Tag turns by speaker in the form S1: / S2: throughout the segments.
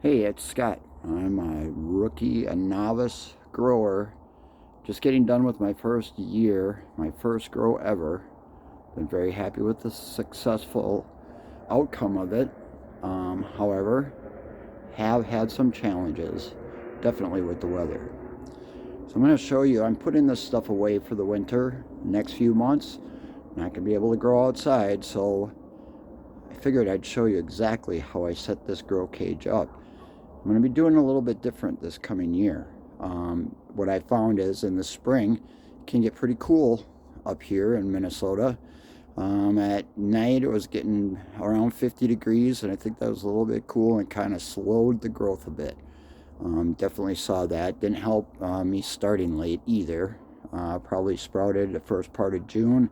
S1: Hey, it's Scott. I'm a novice grower. Just getting done with my first year, my first grow ever. Been very happy with the successful outcome of it. However, have had some challenges, definitely with the weather. So I'm going to show you, I'm putting this stuff away for the winter, next few months. Not going to be able to grow outside, so I figured I'd show you exactly how I set this grow cage up. I'm going to be doing a little bit different this coming year. What I found is in the spring, it can get pretty cool up here in Minnesota. At night, it was getting around 50 degrees, and I think that was a little bit cool and kind of slowed the growth a bit. Definitely saw that. Didn't help me starting late either. Probably sprouted the first part of June.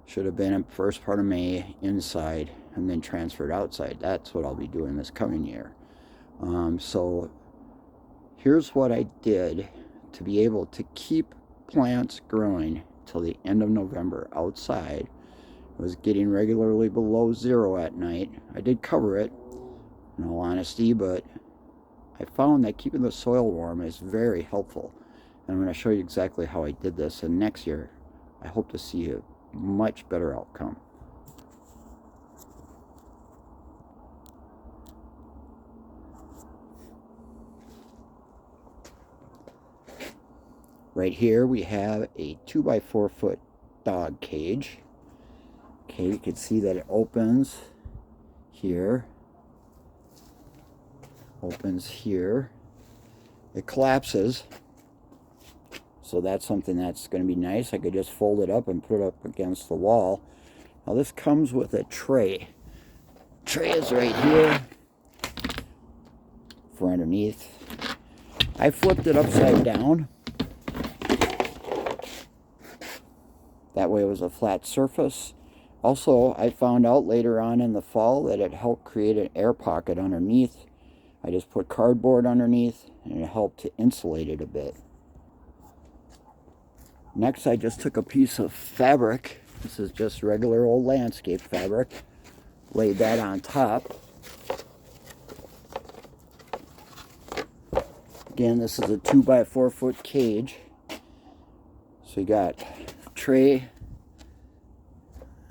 S1: Should have been in first part of May inside and then transferred outside. That's what I'll be doing this coming year. So here's what I did to be able to keep plants growing till the end of November outside. It was getting regularly below zero at night. I did cover it, in all honesty, but I found that keeping the soil warm is very helpful. And I'm going to show you exactly how I did this. And next year, I hope to see a much better outcome. Right here we have a 2x4 foot dog cage. Okay, you can see that it opens here, opens here. It collapses, so that's something that's going to be nice. I could just fold it up and put it up against the wall. Now this comes with a tray. Tray is right here for underneath. I flipped it upside down. That way it was a flat surface. Also, I found out later on in the fall that it helped create an air pocket underneath. I just put cardboard underneath and it helped to insulate it a bit. Next, I just took a piece of fabric. This is just regular old landscape fabric. Laid that on top. Again, this is a 2x4 foot cage. So you got tray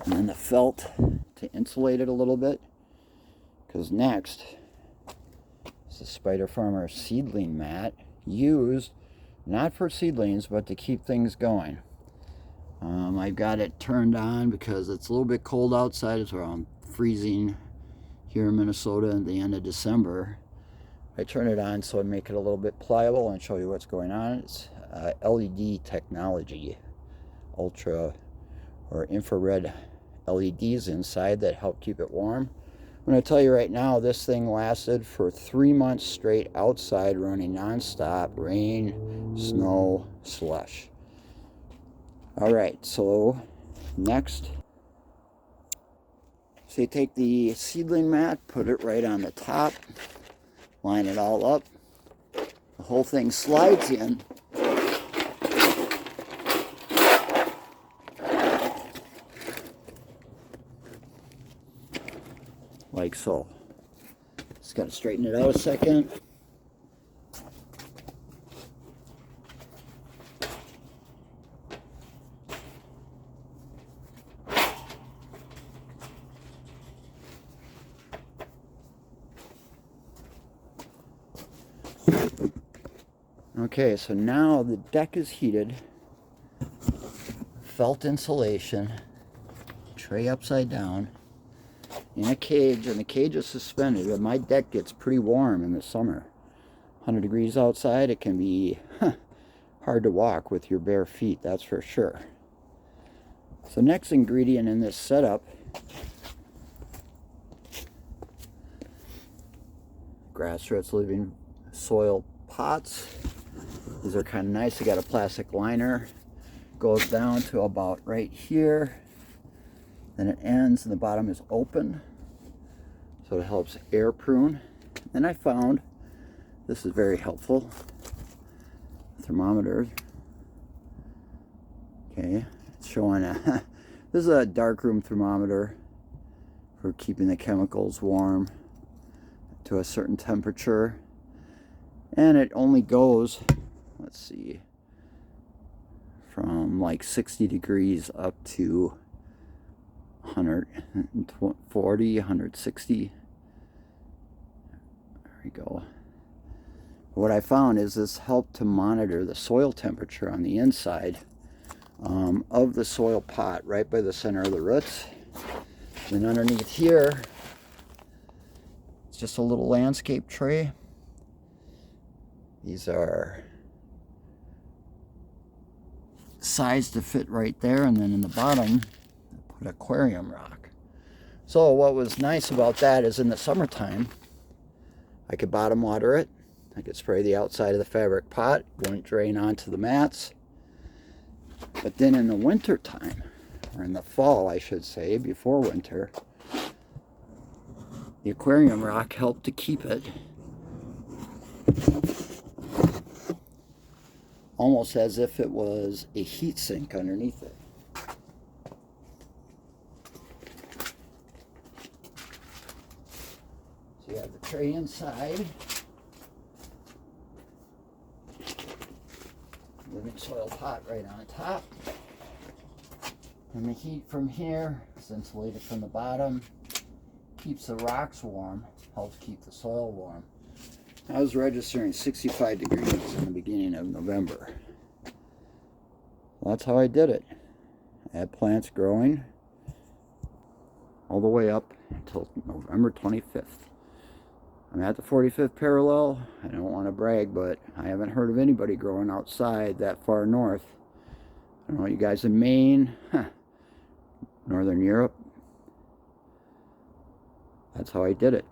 S1: and then the felt to insulate it a little bit, because next is the Spider Farmer seedling mat, used not for seedlings but to keep things going. I've got it turned on because it's a little bit cold outside. It's around freezing here in Minnesota at the end of December. I turn it on so I make it a little bit pliable and show you what's going on. It's LED technology, ultra or infrared LEDs inside that help keep it warm. I'm going to tell you right now, this thing lasted for 3 months straight outside, running non-stop, rain, snow, slush. All right, so next, so you take the seedling mat, put it right on the top, line it all up. The whole thing slides in. Like so. Just got to straighten it out a second. Okay, so now the deck is heated. Felt insulation. Tray upside down. In a cage, and the cage is suspended, but my deck gets pretty warm in the summer. 100 degrees outside, it can be hard to walk with your bare feet, that's for sure. So next ingredient in this setup, Grassroots Living Soil pots. These are kind of nice. They got a plastic liner, goes down to about right here. Then it ends and the bottom is open, so it helps air prune. Then I found, this is very helpful, thermometer. Okay, it's showing a this is a darkroom thermometer for keeping the chemicals warm. to a certain temperature, and it only goes, let's see, from like 60 degrees up to 140, 160. There we go. What I found is this helped to monitor the soil temperature on the inside of the soil pot, right by the center of the roots. And underneath here, it's just a little landscape tray. These are sized to fit right there, and then in the bottom, I put aquarium rock. So what was nice about that is in the summertime, I could bottom water it. I could spray the outside of the fabric pot, wouldn't drain onto the mats. But then in the winter time, or in the fall I should say, before winter, the aquarium rock helped to keep it almost as if it was a heat sink underneath it. So you have the tray inside, living soil pot right on top, and the heat from here is insulated from the bottom, keeps the rocks warm, helps keep the soil warm. I was registering 65 degrees in the beginning of November. Well, that's how I did it. I had plants growing all the way up until November 25th. I'm at the 45th parallel. I don't want to brag, but I haven't heard of anybody growing outside that far north. I don't know, you guys in Maine, Northern Europe. That's how I did it.